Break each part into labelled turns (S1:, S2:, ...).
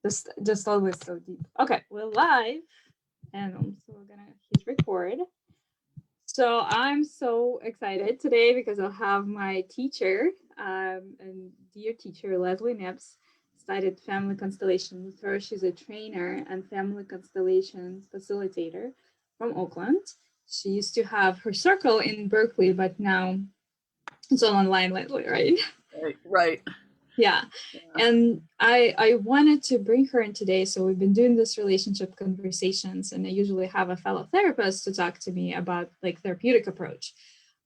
S1: Just always so deep. Okay, we're live, and so we're gonna hit record. So I'm so excited today because I'll have my teacher, and dear teacher Leslie Nips, studied family constellation with her. She's a trainer and family constellation facilitator from Oakland. She used to have her circle in Berkeley, but now it's all online lately, right?
S2: Right.
S1: Yeah. And I wanted to bring her in today. So we've been doing this relationship conversations, and I usually have a fellow therapist to talk to me about like therapeutic approach.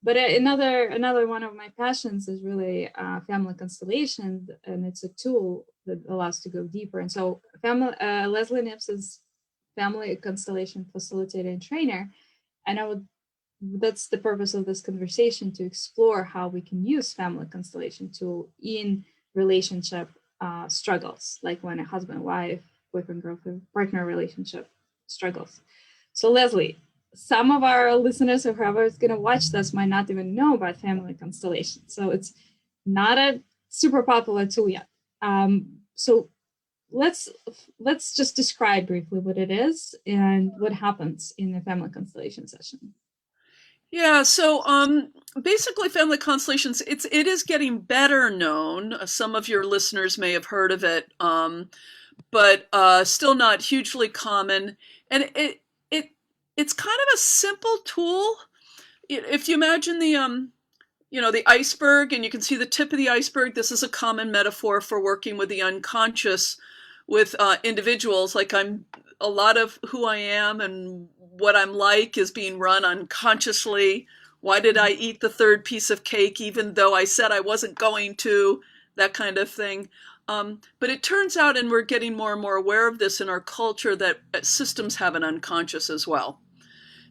S1: But another one of my passions is really family constellation, and it's a tool that allows to go deeper. And so family Leslie Nips is family constellation facilitator and trainer, and I would that's the purpose of this conversation, to explore how we can use family constellation tool in relationship struggles, like when a husband, wife, boyfriend, girlfriend, partner relationship struggles. So Leslie, some of our listeners or whoever is going to watch this might not even know about family constellation. So it's not a super popular tool yet. So let's just describe briefly what it is and what happens in a family constellation session.
S2: Yeah, so basically family constellations, it is getting better known. Some of your listeners may have heard of it, but still not hugely common. And it's kind of a simple tool. If you imagine the iceberg, and you can see the tip of the iceberg, this is a common metaphor for working with the unconscious with individuals. Like, a lot of who I am and what I'm like is being run unconsciously. Why did I eat the third piece of cake even though I said I wasn't going to? That kind of thing. But it turns out, and we're getting more and more aware of this in our culture, that systems have an unconscious as well.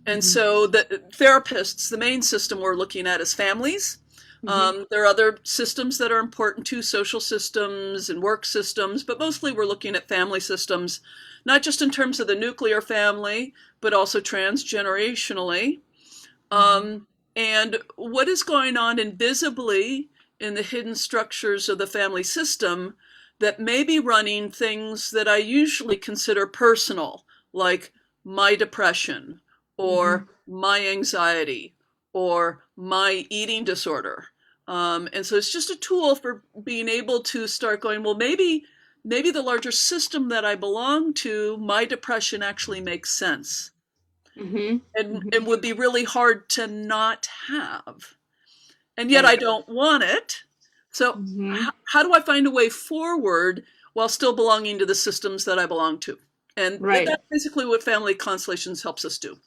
S2: And so the therapists, the main system we're looking at is families. There are other systems that are important too, social systems and work systems, but mostly we're looking at family systems, not just in terms of the nuclear family, but also transgenerationally. And what is going on invisibly in the hidden structures of the family system that may be running things that I usually consider personal, like my depression, or my anxiety, or my eating disorder. And so it's just a tool for being able to start going, well, maybe the larger system that I belong to, my depression actually makes sense. And would be really hard to not have. And yet I don't want it. So how do I find a way forward while still belonging to the systems that I belong to? And that's basically what family constellations helps us do.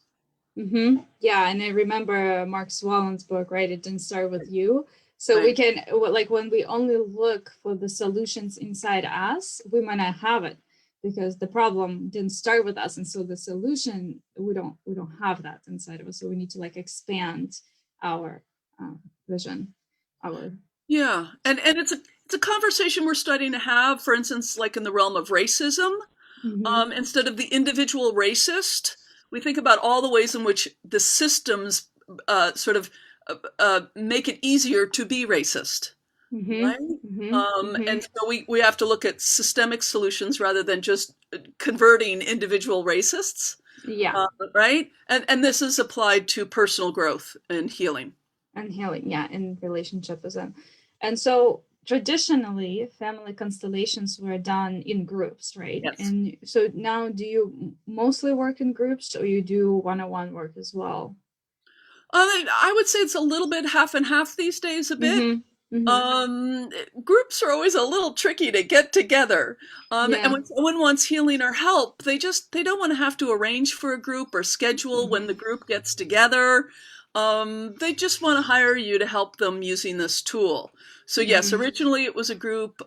S1: Yeah, and I remember Mark Swallen's book, right? It didn't start with you. So we can, like, when we only look for the solutions inside us, we might not have it because the problem didn't start with us, and so the solution, we don't have that inside of us. So we need to like expand our vision, our
S2: and it's a conversation we're starting to have. For instance, like in the realm of racism, instead of the individual racist, we think about all the ways in which the systems sort of make it easier to be racist, right? And so we have to look at systemic solutions rather than just converting individual racists. Right? And this is applied to personal growth and healing.
S1: Yeah, in relationships. And so traditionally, family constellations were done in groups, right?
S2: Yes.
S1: And so now, do you mostly work in groups, or you do one-on-one work as well?
S2: I would say it's a little bit half and half these days, a bit. Groups are always a little tricky to get together. And when someone wants healing or help, they don't want to have to arrange for a group or schedule when the group gets together. They just want to hire you to help them using this tool. So yes, originally it was a group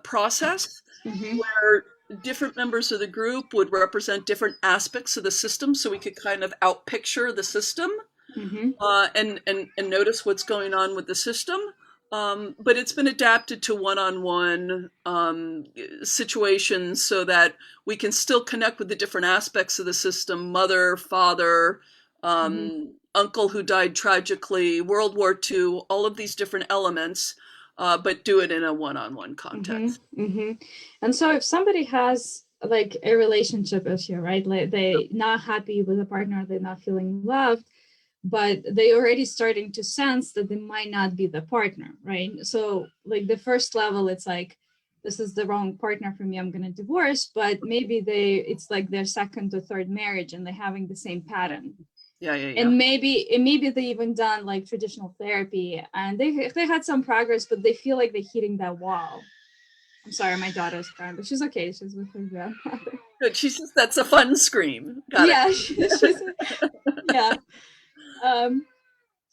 S2: process where different members of the group would represent different aspects of the system, so we could kind of outpicture the system and notice what's going on with the system. But it's been adapted to one-on-one situations so that we can still connect with the different aspects of the system: mother, father, uncle who died tragically, World War II, all of these different elements. but do it in a one-on-one
S1: Mm-hmm.
S2: context.
S1: Mm-hmm. And so if somebody has like a relationship issue, right? Like they not happy with a partner, they're not feeling loved, but they already starting to sense that they might not be the partner, right? So like the first level, it's like, this is the wrong partner for me, I'm going to divorce. But maybe it's like their second or third marriage and they're having the same pattern.
S2: Yeah, yeah, yeah.
S1: And maybe they even done like traditional therapy and they had some progress, but they feel like they're hitting that wall. I'm sorry, my daughter's crying, but she's okay. She's with her grandmother.
S2: Good. She says that's a fun scream. Got it.
S1: Yeah, she's yeah. Um,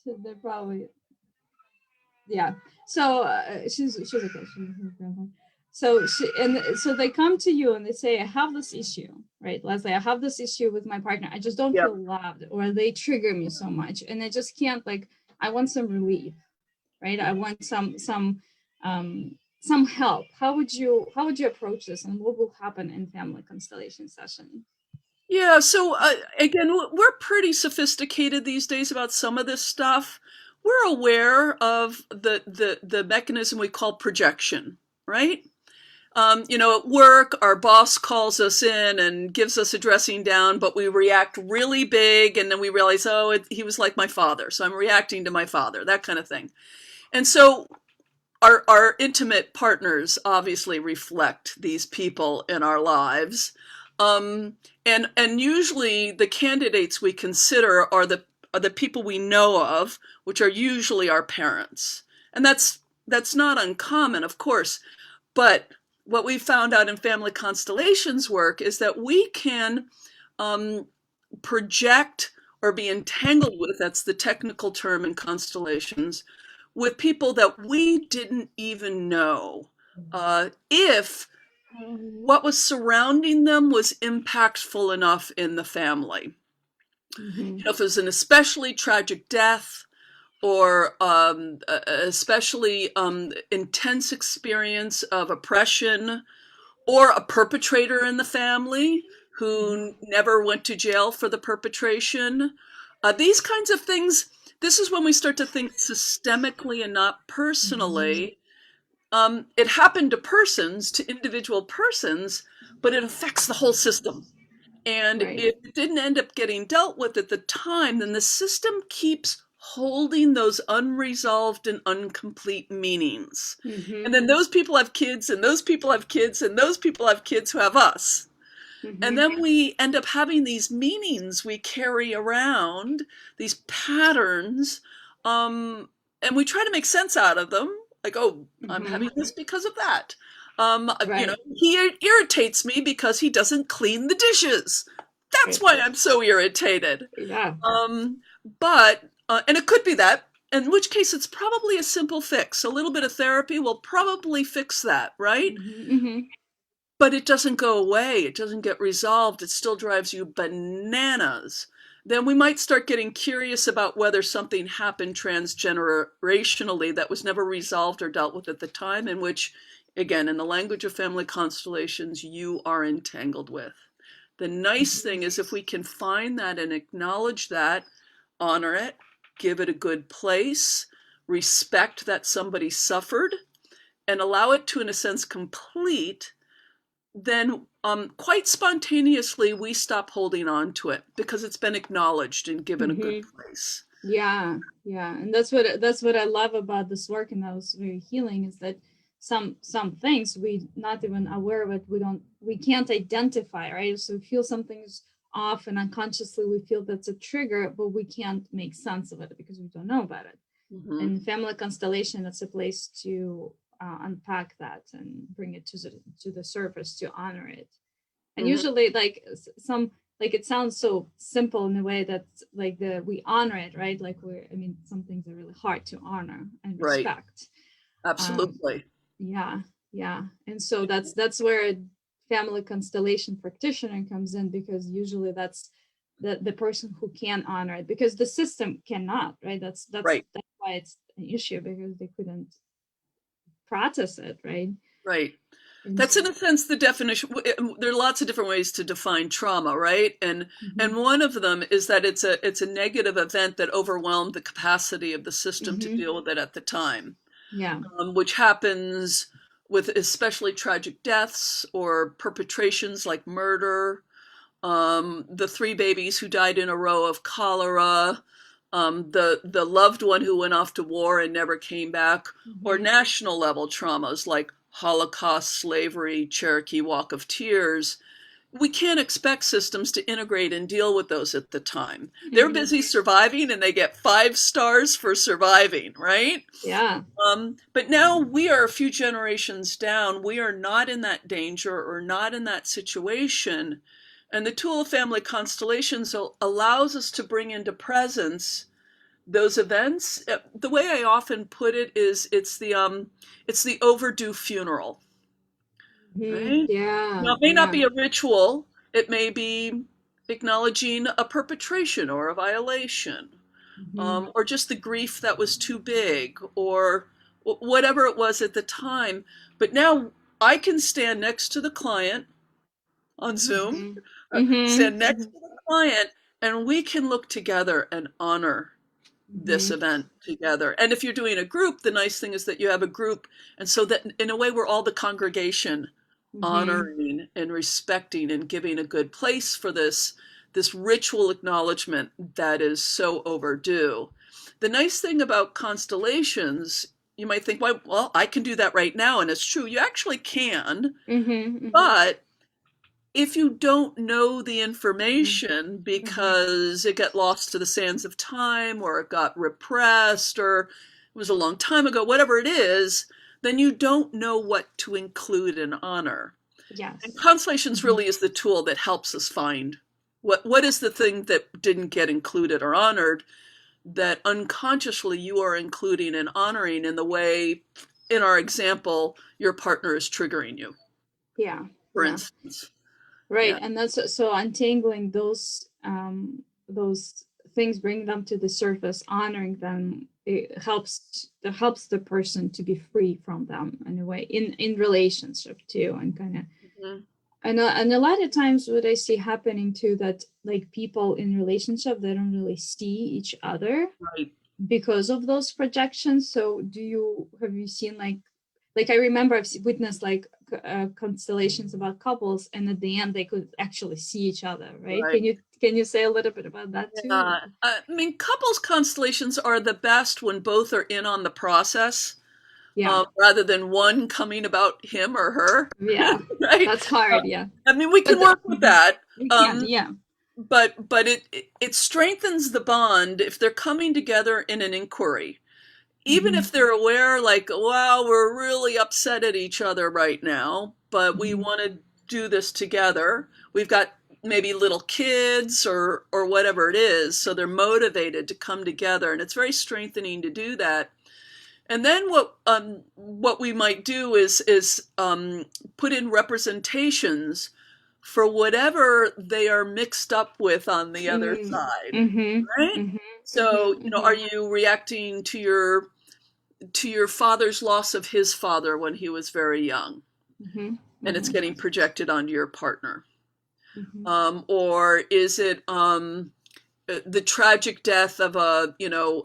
S1: so they're probably yeah. So she's okay. She's with her grandmother. So they come to you and they say, I have this issue, right, Leslie? I have this issue with my partner. I just don't
S2: Yep.
S1: feel loved, or they trigger me so much, and I just can't like. I want some relief, right? I want some help. How would you approach this, and what will happen in family constellation session?
S2: Yeah, so again, we're pretty sophisticated these days about some of this stuff. We're aware of the mechanism we call projection, right? At work, our boss calls us in and gives us a dressing down, but we react really big, and then we realize, oh, he was like my father, so I'm reacting to my father, that kind of thing. And so our intimate partners obviously reflect these people in our lives. Um, and usually the candidates we consider are the people we know of, which are usually our parents. And that's not uncommon, of course. But what we found out in family constellations work is that we can um, project or be entangled with, that's the technical term in constellations, with people that we didn't even know, if what was surrounding them was impactful enough in the family.
S1: Mm-hmm.
S2: If it was an especially tragic death, or especially intense experience of oppression, or a perpetrator in the family who never went to jail for the perpetration. These kinds of things, this is when we start to think systemically and not
S1: Mm-hmm.
S2: personally. It happened to persons, to individual persons, but it affects the whole system. And
S1: Right.
S2: if it didn't end up getting dealt with at the time, then the system keeps holding those unresolved and incomplete meanings.
S1: Mm-hmm.
S2: And then those people have kids, and those people have kids, and those people have kids who have us. And
S1: Mm-hmm.
S2: then we end up having these meanings we carry around, these patterns, um, and we try to make sense out of them. Like, oh, I'm
S1: Mm-hmm.
S2: having this because of that.
S1: Right.
S2: He irritates me because he doesn't clean the dishes. That's
S1: Right.
S2: why I'm so irritated.
S1: Yeah.
S2: Um, and it could be that, in which case it's probably a simple fix. A little bit of therapy will probably fix that, right?
S1: Mm-hmm. Mm-hmm.
S2: But it doesn't go away. It doesn't get resolved. It still drives you bananas. Then we might start getting curious about whether something happened transgenerationally that was never resolved or dealt with at the time, in which, again, in the language of family constellations, you are entangled with. The nice thing is if we can find that and acknowledge that, honor it, give it a good place, respect that somebody suffered, and allow it to, in a sense, complete, then quite spontaneously we stop holding on to it because it's been acknowledged and given a good
S1: Mm-hmm.
S2: place.
S1: Yeah, yeah, and that's what I love about this work, and that was very healing. Is that some things we not even aware of it. We can't identify, right? So we feel something's off, and unconsciously we feel that's a trigger, but we can't make sense of it because we don't know about it.
S2: Mm-hmm.
S1: And family constellation, that's a place to unpack that and bring it to the surface to honor it. And
S2: Mm-hmm.
S1: usually like some like it sounds so simple in a way that like we honor it, right? Like some things are really hard to honor and
S2: Right.
S1: respect. um
S2: Absolutely.
S1: yeah, yeah. And so that's where family constellation practitioner comes in, because usually that's the person who can honor it, because the system cannot, right?
S2: Right.
S1: That's why it's an issue, because they couldn't process it, right?
S2: Right.
S1: And
S2: That's
S1: so
S2: in a sense the definition. There are lots of different ways to define trauma, right? And
S1: mhm,
S2: one of them is that it's a negative event that overwhelmed the capacity of the system to
S1: mhm,
S2: deal with it at the time.
S1: Yeah.
S2: which happens with especially tragic deaths or perpetrations like murder, the three babies who died in a row of cholera, the loved one who went off to war and never came back, or
S1: Mm-hmm.
S2: national level traumas like Holocaust, slavery, Cherokee Walk of Tears. We can't expect systems to integrate and deal with those at the time. They're
S1: Mm-hmm.
S2: busy surviving and they get 5 stars for surviving, right?
S1: Yeah.
S2: But now we are a few generations down. We are not in that danger or not in that situation. And the tool of family constellations allows us to bring into presence those events. The way I often put it is it's the overdue funeral,
S1: Mm-hmm.
S2: right? Now
S1: Yeah.
S2: it may not
S1: Yeah.
S2: be a ritual. It may be acknowledging a perpetration or a violation,
S1: Mm-hmm.
S2: or just the grief that was too big, or whatever it was at the time. But now I can stand next to the client on Zoom,
S1: Mm-hmm. Mm-hmm.
S2: stand next to the client, and we can look together and honor this
S1: Mm-hmm.
S2: event together. And if you're doing a group, the nice thing is that you have a group, and so that in a way we're all the congregation
S1: Mm-hmm.
S2: honoring and respecting and giving a good place for this ritual acknowledgement that is so overdue. The nice thing about constellations, you might think, well, I can do that right now, and it's true, you actually can,
S1: Mm-hmm.
S2: but if you don't know the
S1: Mm-hmm.
S2: information
S1: Mm-hmm.
S2: because it got lost to the sands of time or it got repressed or it was a long time ago, whatever it is, then you don't know what to include and honor. And
S1: Yes.
S2: constellations
S1: Mm-hmm.
S2: really is the tool that helps us find what is the thing that didn't get included or honored that unconsciously you are including and honoring in the way, in our example, your partner is triggering you,
S1: Yeah.
S2: for
S1: Yeah.
S2: instance.
S1: Right.
S2: Yeah.
S1: And that's so untangling those things, bring them to the surface, honoring them. It helps the person to be free from them in a way, in relationship too, and kind of.
S2: Mhm.
S1: And a lot of times what I see happening too, that like people in relationship, they don't really see each other
S2: Right.
S1: because of those projections. So have you seen like I remember I've witnessed like constellations about couples, and at the end they could actually see each other, right?
S2: Right.
S1: Can you say a little bit about that too?
S2: Yeah. I mean, couples constellations are the best when both are in on the process,
S1: Yeah.
S2: rather than one coming about him or her,
S1: Yeah.
S2: right?
S1: That's
S2: Uh,
S1: hard, yeah.
S2: I mean, we can
S1: But
S2: work with that,
S1: we can, yeah.
S2: but it strengthens the bond if they're coming together in an inquiry, even
S1: Mm-hmm.
S2: if they're aware, like, wow, we're really upset at each other right now, but we
S1: Mm-hmm.
S2: want to do this together. We've got maybe little kids or whatever it is, so they're motivated to come together, and it's very strengthening to do that. And then what we might do is put in representations for whatever they are mixed up with on the other
S1: Mm-hmm.
S2: side,
S1: Mm-hmm.
S2: right? So, you know,
S1: Mm-hmm.
S2: are you reacting to your father's loss of his father when he was very young,
S1: Mm-hmm.
S2: and it's
S1: Mm-hmm.
S2: getting projected onto your partner?
S1: Mm-hmm.
S2: Or is it the tragic death of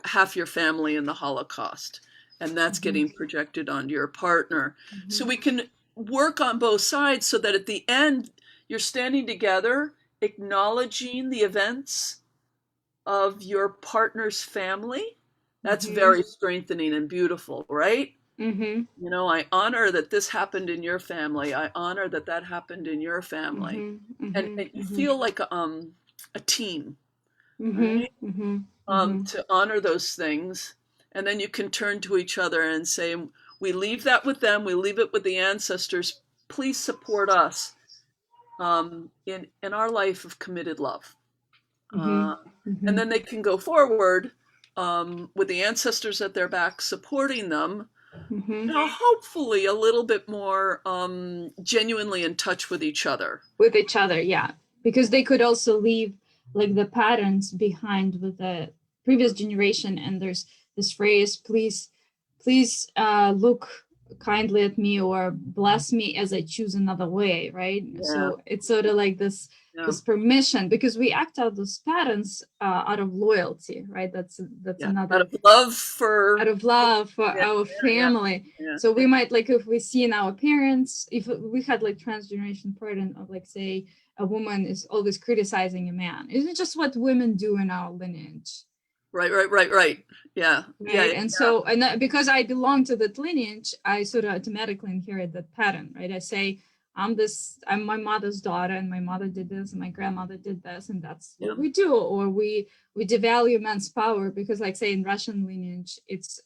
S2: half your family in the Holocaust, and that's
S1: Mm-hmm.
S2: getting projected onto your partner? So
S1: Mm-hmm.
S2: we can work on both sides so that at the end you're standing together, acknowledging the events of your partner's family. That's
S1: Mm-hmm.
S2: very strengthening and beautiful, right?
S1: Mm-hmm.
S2: You know, I honor that this happened in your family. I honor that that happened in your family.
S1: Mm-hmm.
S2: And you
S1: Mm-hmm.
S2: feel like a team,
S1: Mm-hmm.
S2: right?
S1: Mm-hmm. Mm-hmm.
S2: To honor those things. And then you can turn to each other and say, we leave that with them, we leave it with the ancestors. Please support us in our life of committed love.
S1: Mm-hmm.
S2: Uh, and
S1: Mm-hmm.
S2: then they can go forward with the ancestors at their back supporting them,
S1: Mm-hmm.
S2: hopefully a little bit more genuinely in touch with each other.
S1: With each other, yeah, because they could also leave like the patterns behind with the previous generation. And there's this phrase, please look kindly at me or bless me as I choose another way, right?
S2: Yeah.
S1: So it's sort of like
S2: Yeah.
S1: this permission, because we act out those patterns out of loyalty, right? That's
S2: Yeah. Out
S1: another,
S2: of love for,
S1: out of love for
S2: yeah,
S1: our
S2: yeah,
S1: family.
S2: yeah,
S1: So we
S2: yeah.
S1: might, like, if we see in our parents, if we had like transgeneration pattern of, like, say a woman is always criticizing a man, isn't just what women do in our lineage,
S2: Right, right, right, right. Yeah. Yeah.
S1: right? And so, and because I belong to that lineage, I sort of automatically inherit that pattern, right? I say, I'm my mother's daughter, and my mother did this, and my grandmother did this, and that's
S2: Yeah.
S1: what we do. Or we devalue men's power because, like, say in Russian lineage, it's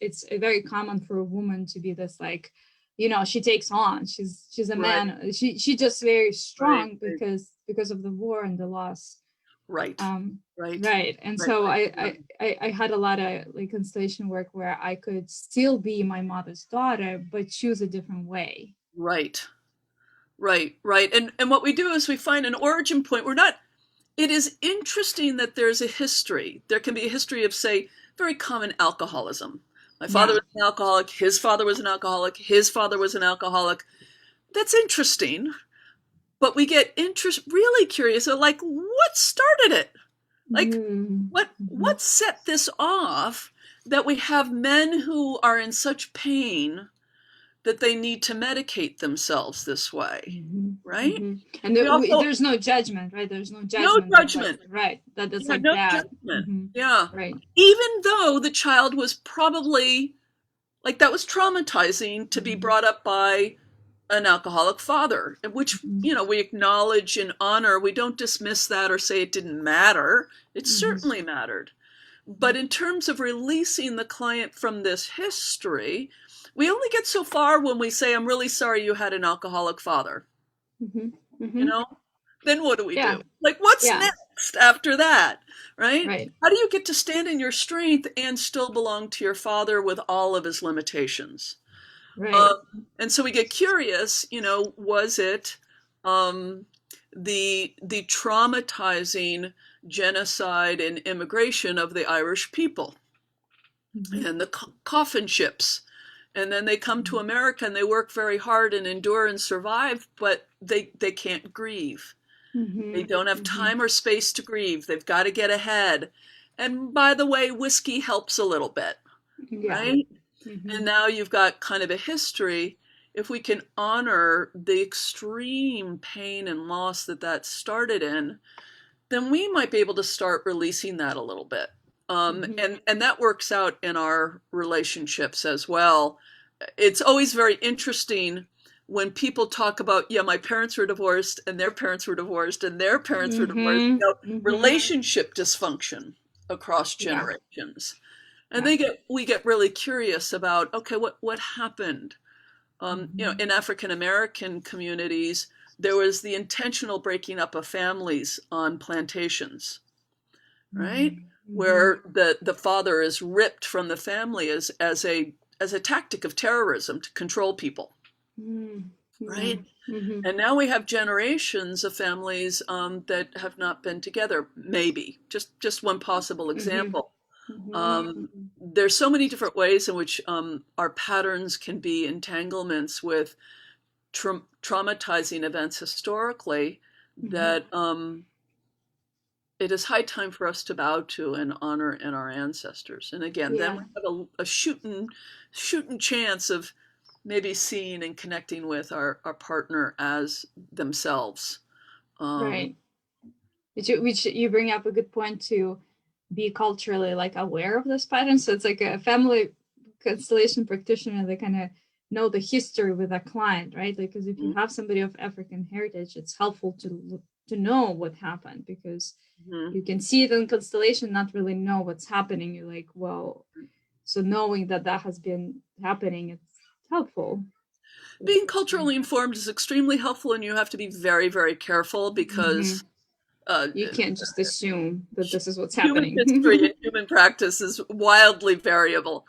S1: very common for a woman to be this, like, she takes on. She's a
S2: Right,
S1: man. She just very
S2: right,
S1: strong
S2: right,
S1: because of the war and the loss.
S2: right,
S1: um
S2: right,
S1: right. And
S2: right,
S1: so
S2: right.
S1: I,
S2: Yeah.
S1: I I had a lot of like constellation work where I could still be my mother's daughter but choose a different way.
S2: Right, right, right. And what we do is we find an origin point. We're not. It is interesting that there's a history. There can be a history of, say, very common alcoholism. My father
S1: Yeah.
S2: was an alcoholic. His father was an alcoholic. His father was an alcoholic. That's interesting. But we get really curious. So, like, what started it? Like,
S1: Mm-hmm.
S2: what set this off, that we have men who are in such pain that they need to medicate themselves this way,
S1: Mm-hmm.
S2: right?
S1: Mm-hmm. And
S2: We also,
S1: there's no judgment, right? There's no
S2: no
S1: judgment that, like,
S2: judgment.
S1: right, that it's
S2: Yeah,
S1: like
S2: no
S1: bad.
S2: judgment.
S1: Mm-hmm.
S2: Yeah.
S1: Right.
S2: Even though the child was probably, like, that was traumatizing to be
S1: Mm-hmm.
S2: brought up by an alcoholic father, which, we acknowledge and honor. We don't dismiss that or say it didn't matter. It
S1: Mm-hmm.
S2: certainly mattered. But in terms of releasing the client from this history, we only get so far when we say, I'm really sorry you had an alcoholic father.
S1: Mm-hmm.
S2: You
S1: Mm-hmm.
S2: know? Then what do we
S1: Yeah.
S2: do? Like, what's
S1: Yeah.
S2: next after that? Right?
S1: Right.
S2: How do you get to stand in your strength and still belong to your father with all of his limitations?
S1: Right.
S2: And so we get curious, was it um, the traumatizing genocide and immigration of the Irish people
S1: Mm-hmm.
S2: and the coffin ships? And then they come to America and they work very hard and endure and survive, but they can't grieve. They
S1: Mm-hmm.
S2: don't have
S1: Mm-hmm.
S2: time or space to grieve. They've got to get ahead. And by the way, whiskey helps a little bit,
S1: Yeah.
S2: right?
S1: Mm-hmm.
S2: And now you've got kind of a history. If we can honor the extreme pain and loss that started in, then we might be able to start releasing that a little bit.
S1: Mm-hmm.
S2: And that works out in our relationships as well. It's always very interesting when people talk about, yeah, my parents were divorced and their parents were divorced and their parents were divorced,
S1: Mm-hmm. Mm-hmm.
S2: relationship dysfunction across
S1: Yeah.
S2: generations. And
S1: Yeah.
S2: we get really curious about, okay, what happened?
S1: Mm-hmm.
S2: In African American communities, there was the intentional breaking up of families on plantations, right?
S1: Mm-hmm.
S2: Where the father is ripped from the family as a tactic of terrorism to control people,
S1: Mm-hmm. Yeah.
S2: right?
S1: Mm-hmm.
S2: And now we have generations of families that have not been together. Maybe just one possible
S1: Mm-hmm.
S2: example.
S1: Mm-hmm.
S2: There's so many different ways in which our patterns can be entanglements with traumatizing events historically,
S1: Mm-hmm.
S2: that it is high time for us to bow to and honor in our ancestors. And again, then
S1: Yeah.
S2: we have a shooting chance of maybe seeing and connecting with our partner as themselves. Um,
S1: Right. Which you bring up a good point to be culturally like aware of this pattern. So it's like a family constellation practitioner that kind of know the history with a client, right? Because if you
S2: mhm,
S1: have somebody of African heritage, it's helpful to know what happened, because
S2: mhm.
S1: you can see it in constellation, not really know what's happening. You're like, well, so knowing that that has been happening, it's helpful.
S2: Being culturally informed is extremely helpful, and you have to be very, very careful
S1: Mm-hmm.
S2: because uh,
S1: You can't just assume that this is what's
S2: human history
S1: happening.
S2: and human practice is wildly variable.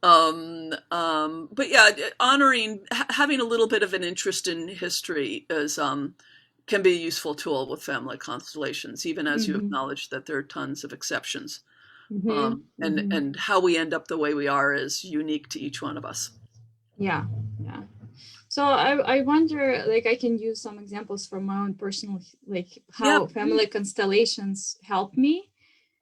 S2: But yeah, honoring, having a little bit of an interest in history is can be a useful tool with family constellations, even as you
S1: Mm-hmm.
S2: acknowledge that there are tons of exceptions.
S1: Mm-hmm.
S2: And
S1: Mm-hmm.
S2: how we end up the way we are is unique to each one of us.
S1: Yeah. So I wonder, like, I can use some examples from my own personal, like,
S2: Yeah,
S1: how family constellations help me.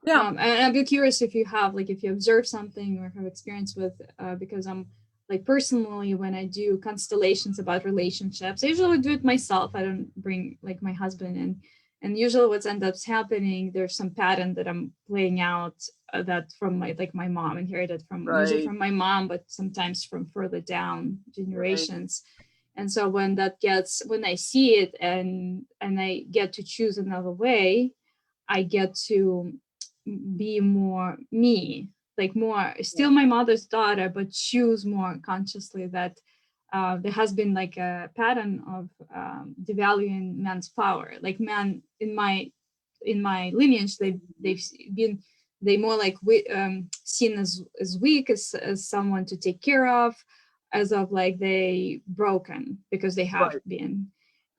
S2: yeah,
S1: And I'd be curious if you have, like, if you observe something or have experience with, because I'm like personally, when I do constellations about relationships, I usually do it myself. I don't bring like my husband in. And usually what ends up happening, there's some pattern that I'm playing out that from my, like my mom inherited from, usually
S2: right,
S1: from my mom, but sometimes from further down
S2: right,
S1: generations. And so when that gets, when I see it and I get to choose another way, I get to be more me, like more
S2: yeah,
S1: still my mother's daughter, but choose more consciously that there has been like a pattern of devaluing man's power. Like men in my lineage, they've been they more like seen as weak, as someone to take care of, as of like they broken because they have
S2: right.
S1: been.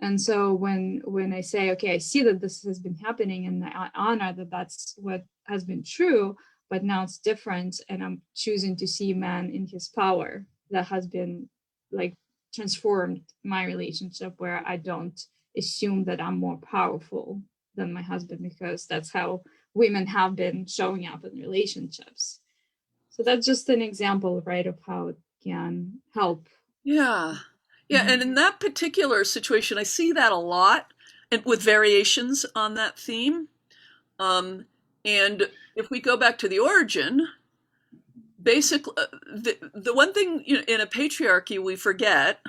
S1: And so when I say, okay, I see that this has been happening and I honor that that's what has been true, but now it's different and I'm choosing to see man in his power, that has been like transformed my relationship, where I don't assume that I'm more powerful than my husband, because that's how women have been showing up in relationships. So that's just an example, right, of how it can help.
S2: Yeah. Yeah,
S1: Mhm.
S2: and in that particular situation, I see that a lot and with variations on that theme. Um, and if we go back to the origin, basically, the one thing, in a patriarchy we forget,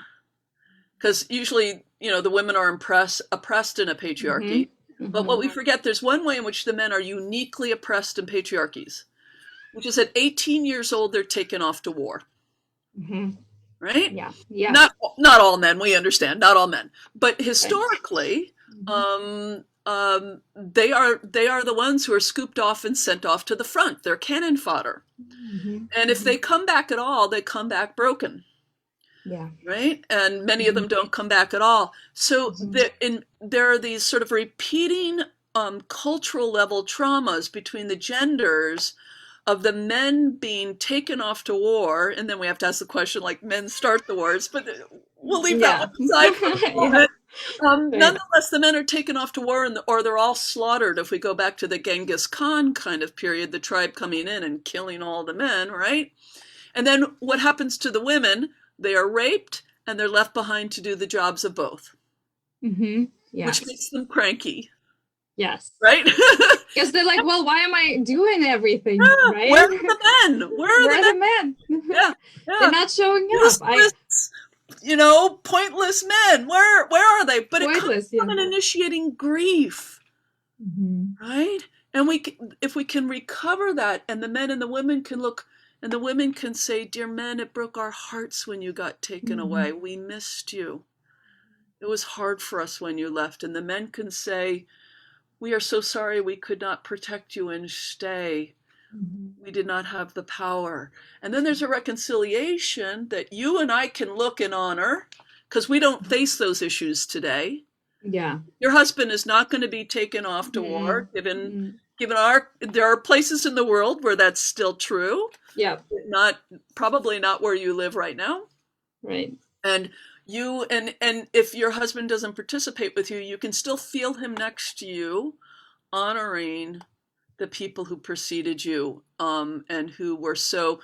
S2: because usually, the women are oppressed in a
S1: Mhm.
S2: patriarchy. But what
S1: Mhm.
S2: we forget, there's one way in which the men are uniquely oppressed in patriarchies, which is at 18 years old, they're taken off to war,
S1: Mhm.
S2: right?
S1: Yeah. Yeah.
S2: Not all men, we understand, not all men, but
S1: Right.
S2: historically,
S1: Mhm.
S2: they are the ones who are scooped off and sent off to the front. They're cannon fodder,
S1: Mhm.
S2: and if they
S1: Mhm.
S2: come back at all, they come back broken,
S1: Yeah.
S2: right? And many of them
S1: Mhm.
S2: don't come back at all. So
S1: Mhm.
S2: there are these sort of repeating cultural level traumas between the genders of the men being taken off to war, and then we have to ask the question, like, men start the wars, but we'll leave that one
S1: Yeah.
S2: aside for the
S1: Yeah.
S2: moment.
S1: Right.
S2: Nonetheless, the men are taken off to war, or they're all slaughtered. If we go back to the Genghis Khan kind of period, the tribe coming in and killing all the men, right? And then what happens to the women? They are raped and they're left behind to do the jobs of both,
S1: Mhm.
S2: which makes
S1: Yes.
S2: them cranky,
S1: Yes.
S2: right?
S1: Because they're like, well, why am I doing everything,
S2: Yeah, where
S1: right?
S2: are the men? Where are
S1: Where
S2: the
S1: are
S2: men?
S1: the men?
S2: Yeah,
S1: They're
S2: yeah.
S1: not showing up. I
S2: Useless, pointless men. Where are they? But it comes
S1: pointless.
S2: from
S1: Yeah.
S2: an initiating grief,
S1: Mhm.
S2: right? And if we can recover that, and the men and the women can look, and the women can say, "Dear men, it broke our hearts when you got taken away.
S1: Mhm.
S2: We missed you. It was hard for us when you left." And the men can say, "We are so sorry we could not protect you and stay.
S1: Mhm.
S2: We did not have the power." And then there's a reconciliation that you and I can look and honor, because we don't face those issues today.
S1: Yeah.
S2: Your husband is not going to be taken off to
S1: Mm-mm.
S2: war, given
S1: Mm.
S2: there are places in the world where that's still true,
S1: Yep.
S2: not probably not where you live right now.
S1: Right.
S2: And and if your husband doesn't participate with you, you can still feel him next to you, honoring the people who preceded you, and who were so.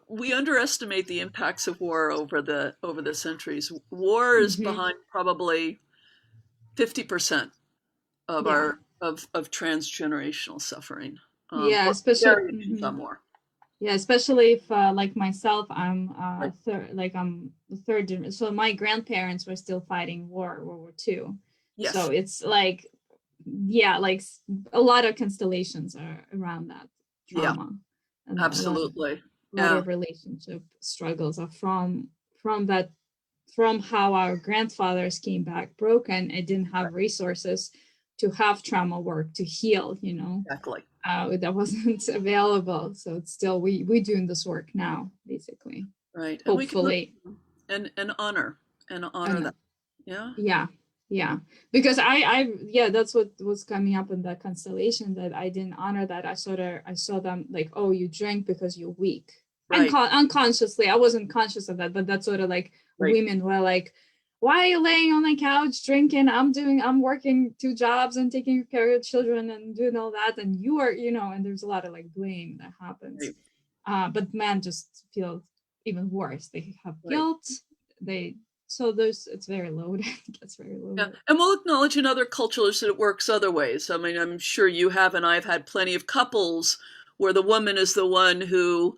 S2: We underestimate the impacts of war over the centuries. War is
S1: Mhm.
S2: behind probably 50% of
S1: Yeah.
S2: our of transgenerational suffering,
S1: Yeah.
S2: or
S1: Especially.
S2: variations
S1: Mhm.
S2: on war.
S1: Yeah, especially if like myself, I'm
S2: Right.
S1: third, like I'm the third. So my grandparents were still fighting World War II. So
S2: Yes.
S1: it's like, yeah, like a lot of constellations are around that
S2: Yeah.
S1: trauma, and
S2: Absolutely.
S1: a lot
S2: Yeah.
S1: of relationship struggles are from that, from how our grandfathers came back broken and didn't
S2: Right.
S1: have resources to have trauma work to heal,
S2: Exactly.
S1: that wasn't available. So it's still, we doing this work now, basically,
S2: Right. And we can look
S1: hopefully.
S2: and honor
S1: And
S2: that. Yeah.
S1: yeah, yeah, because yeah, that's what was coming up in that constellation, that I didn't honor that. I saw them like, oh, you drink because you're weak.
S2: Right.
S1: Unconsciously, I wasn't conscious of that, but that's sort of like
S2: Right.
S1: women were like, why are you laying on the couch drinking? I'm working 2 jobs and taking care of children and doing all that. And you are, and there's a lot of like blame that happens.
S2: Right.
S1: But men just feel even worse. They have
S2: Right.
S1: guilt. They, so there's, it's very loaded. It gets very
S2: Yeah,
S1: loaded.
S2: and we'll acknowledge in other cultures that it works other ways. I mean, I'm sure you have, and I've had plenty of couples where the woman is the one who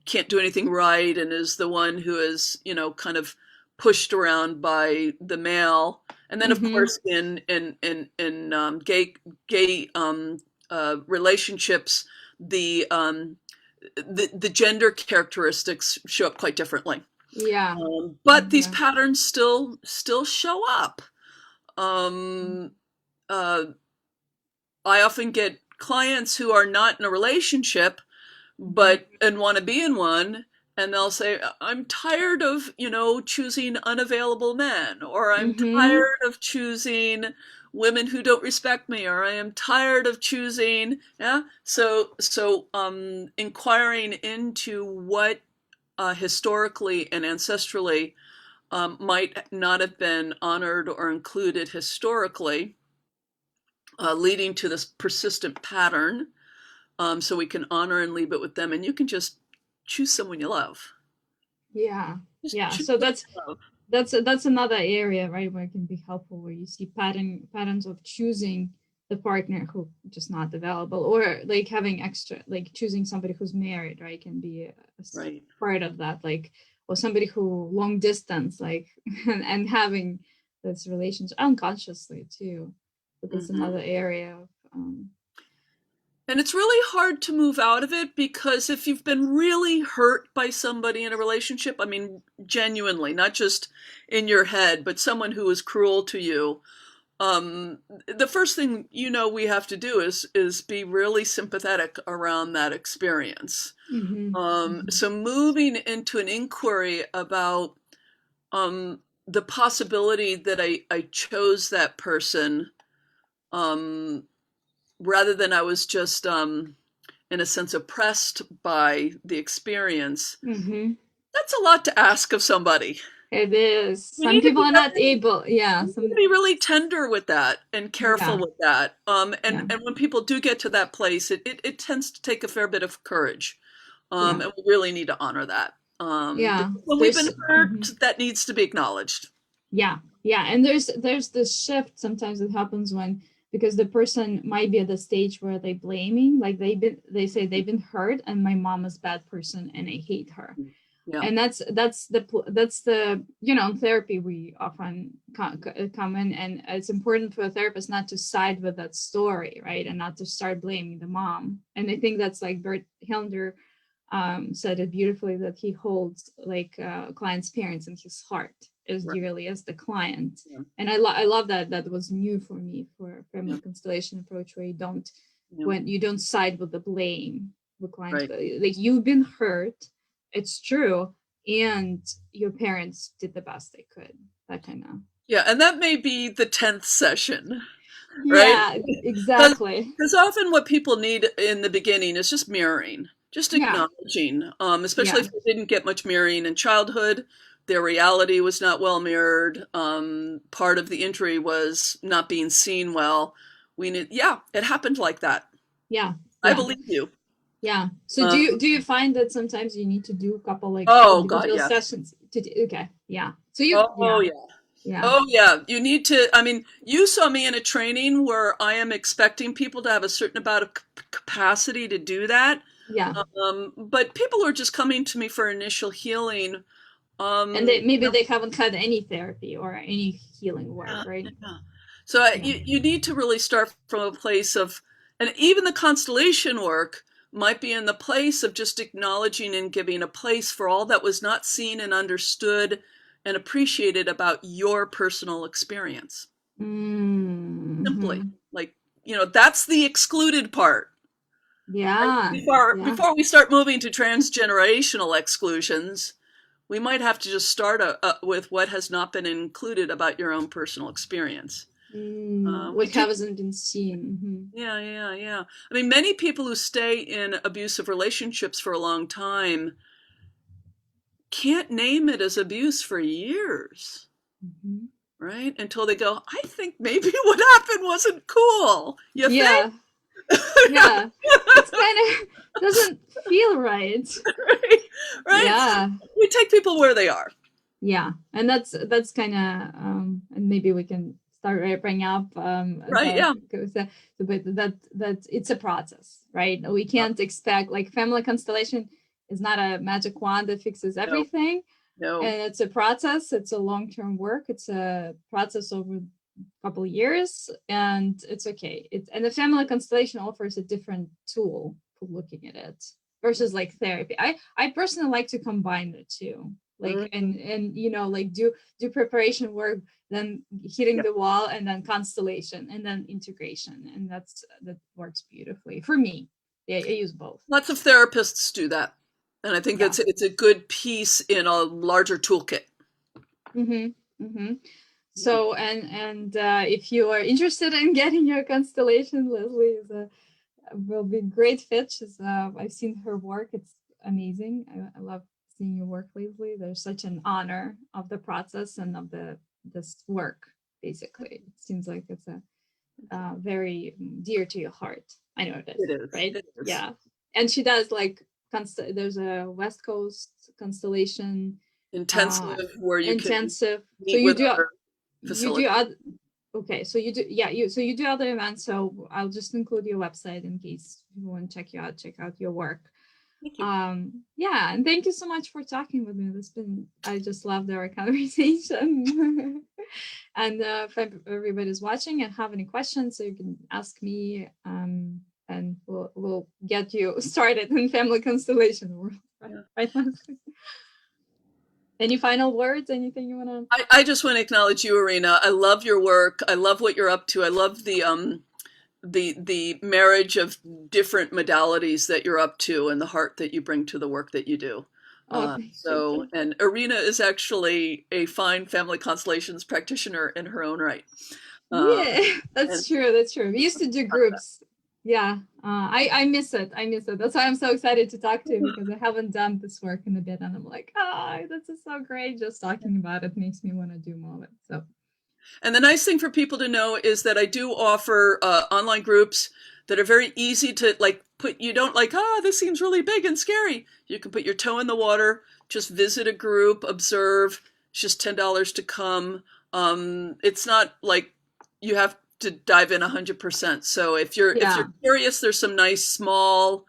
S2: can't do anything right and is the one who is, kind of pushed around by the male. And then, of
S1: Mm-hmm.
S2: course, in gay relationships, the the gender characteristics show up quite differently.
S1: Yeah.
S2: But these
S1: Yeah.
S2: patterns still show up. Um, uh, I often get clients who are not in a relationship,
S1: Mm-hmm.
S2: but and want to be in one, and they'll say, "I'm tired of choosing unavailable men," or "I'm
S1: Mm-hmm.
S2: tired of choosing women who don't respect me," or "I am tired of choosing." Yeah, so inquiring into what historically and ancestrally might not have been honored or included historically, leading to this persistent pattern. So we can honor and leave it with them, and you can just choose someone you love.
S1: Yeah.
S2: Just
S1: Yeah.
S2: choose
S1: So
S2: someone
S1: that's
S2: you love.
S1: that's another area, right, where it can be helpful, where you see patterns of choosing the partner who just not available, or like having extra, like choosing somebody who's married, right, can be
S2: Right.
S1: part of that, like, or somebody who long distance, like, and having this relationship unconsciously too. But that's
S2: Hmm.
S1: another area of
S2: And it's really hard to move out of it because if you've been really hurt by somebody in a relationship, I mean, genuinely, not just in your head, but someone who was cruel to you, the first thing we have to do is be really sympathetic around that experience.
S1: mm-hmm, mm-hmm,
S2: So moving into an inquiry about the possibility that I chose that person, um, rather than I was just in a sense oppressed by the experience.
S1: mm-hmm.
S2: That's a lot to ask of somebody.
S1: It is.
S2: We
S1: Some
S2: need to
S1: people
S2: be
S1: are not able. Yeah. Some.
S2: really tender with that and careful
S1: Yeah.
S2: with that.
S1: Yeah.
S2: And when people do get to that place, it tends to take a fair bit of courage.
S1: Yeah.
S2: And we really need to honor that.
S1: Yeah.
S2: Because when we've
S1: There's.
S2: been hurt,
S1: Mhm.
S2: that needs to be acknowledged.
S1: Yeah. Yeah. And there's this shift sometimes that happens when, because the person might be at the stage where they blaming, like they say they've been hurt and my mom is a bad person and I hate her.
S2: Yeah,
S1: And that's the, therapy we often come in, and it's important for a therapist not to side with that story, right, and not to start blaming the mom. And I think that's like Bert Hellinger said it beautifully, that he holds like client's parents in his heart as
S2: right.
S1: dearly as the client.
S2: Yeah,
S1: And I love that. That was new for me for
S2: yeah,
S1: family constellation approach, where you don't,
S2: yeah,
S1: when you don't side with the blame with clients,
S2: right.
S1: but like, you've been hurt, it's true, and your parents did the best they could, that kind of.
S2: Yeah, and that may be the 10th session, right?
S1: Yeah,
S2: Because
S1: exactly.
S2: often what people need in the beginning is just mirroring, just
S1: Yeah,
S2: acknowledging, especially
S1: yeah,
S2: if they didn't get much mirroring in childhood, their reality was not well mirrored. Part of the injury was not being seen well. Yeah, it happened like that.
S1: yeah,
S2: I
S1: yeah.
S2: believe you.
S1: Yeah. So
S2: Um,
S1: do you find that sometimes you need to do a couple like
S2: oh God,
S1: individual
S2: yes.
S1: sessions to do, okay. Yeah. So you,
S2: Oh
S1: yeah.
S2: yeah.
S1: Yeah.
S2: Oh yeah, you need to. I mean, you saw me in a training where I am expecting people to have a certain amount of capacity to do that.
S1: Yeah.
S2: But people are just coming to me for initial healing.
S1: And
S2: Um,
S1: they, maybe they haven't had any therapy or any healing work,
S2: yeah,
S1: right?
S2: yeah. So
S1: Yeah.
S2: you need to really start from a place of, and even the constellation work might be in the place of just acknowledging and giving a place for all that was not seen and understood and appreciated about your personal experience. Simply,
S1: Mm-hmm.
S2: like, that's the excluded part. Right?
S1: Yeah. Yeah.
S2: Before we start moving to transgenerational exclusions, we might have to just start with what has not been included about your own personal experience. We
S1: What
S2: do,
S1: hasn't been seen. Mm-hmm.
S2: yeah, yeah, yeah. I mean, many people who stay in abusive relationships for a long time can't name it as abuse for years,
S1: Mm-hmm.
S2: right? Until they go, I think maybe what happened wasn't cool. You think?
S1: Yeah. Yeah. It's kind of doesn't feel right.
S2: Right? Right? So
S1: Yeah.
S2: we take people where they are.
S1: Yeah. And that's kind of and maybe we can start wrapping up
S2: Right?
S1: about
S2: Yeah.
S1: but that it's a process, right? We can't expect like family constellation is not a magic wand that fixes
S2: No,
S1: everything.
S2: no.
S1: And it's a process, it's a long-term work, it's a process over a couple of years, and it's okay. It's and the family constellation offers a different tool for looking at it versus like therapy. I personally like to combine the two, like
S2: Mhm.
S1: and you know, like do preparation work, then hitting
S2: Yeah.
S1: the wall, and then constellation, and then integration, and that works beautifully for me. Yeah, I use both.
S2: Lots of therapists do that. And I think
S1: Yeah.
S2: it's a good piece in a larger toolkit.
S1: Mm-hmm. Mm-hmm. So and if you are interested in getting your constellation, Leslie is a will be a great fit. She's I've seen her work; it's amazing. I love seeing your work, Leslie. There's such an honor of the process and of the this work. Basically, it seems like it's a very dear to your heart. I know it is,
S2: It is.
S1: right?
S2: It is.
S1: Yeah, and she does like there's a West Coast constellation
S2: Intensive where you can
S1: intensive. So
S2: meet with other
S1: you do
S2: facilitators.
S1: okay. So you do you do other events. So I'll just include your website in case you want to check you out, check out your work.
S2: Thank you.
S1: Yeah, and thank you so much for talking with me. This been I just loved our conversation. And if everybody's watching and have any questions, so you can ask me. And we'll get you started in family constellation world.
S2: Yeah.
S1: Right. Any final words? Anything you want to?
S2: I just want to acknowledge you, Iryna. I love your work. I love what you're up to. I love the marriage of different modalities that you're up to and the heart that you bring to the work that you do.
S1: Oh, thank you.
S2: And Iryna is actually a fine family constellations practitioner in her own right.
S1: Yeah,
S2: And
S1: that's true. That's true. We used to do groups. Yeah, I miss it. I miss it. That's why I'm so excited to talk to you because I haven't done this work in a bit, and I'm like, this is so great. Just talking about it makes me want to do more of it. So.
S2: And the nice thing for people to know is that I do offer online groups that are very easy to like put. You don't like, this seems really big and scary. You can put your toe in the water, just visit a group, observe. It's just $10 to come. It's not like you have to dive in 100%. So if you're curious, there's some nice small,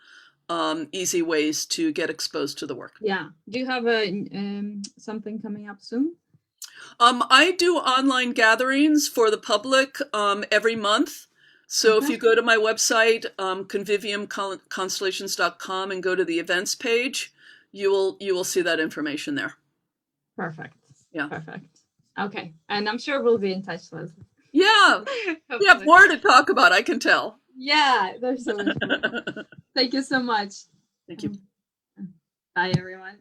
S2: easy ways to get exposed to the work.
S1: Yeah. Do you have a something coming up soon?
S2: I do online gatherings for the public every month. So if you go to my website, conviviumconstellations.com, and go to the events page, you will see that information there.
S1: Perfect.
S2: Yeah.
S1: Perfect. Okay. And I'm sure we'll be in touch, Leslie.
S2: Yeah. We have more to talk about, I can tell.
S1: Yeah, there's so much more. Thank you so much.
S2: Thank you.
S1: Bye, everyone.